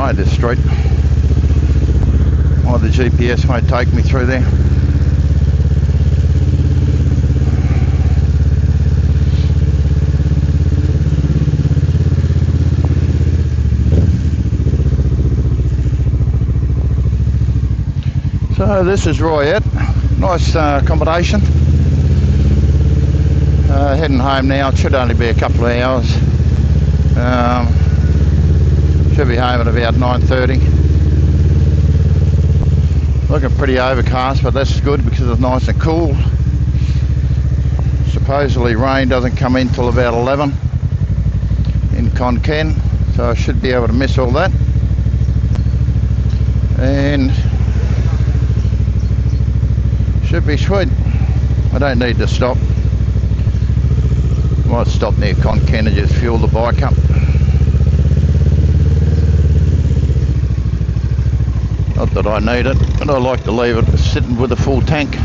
try this street. Oh, the GPS won't take me through there. So this is Royette. Nice accommodation. Heading home now. It should only be a couple of hours. Should be home at about 9:30. Looking pretty overcast, but that's good because it's nice and cool. Supposedly rain doesn't come in till about 11 in Konkan, so I should be able to miss all that. And should be sweet. I don't need to stop. Might stop near Konkan and just fuel the bike up. Not that I need it, but I like to leave it sitting with a full tank.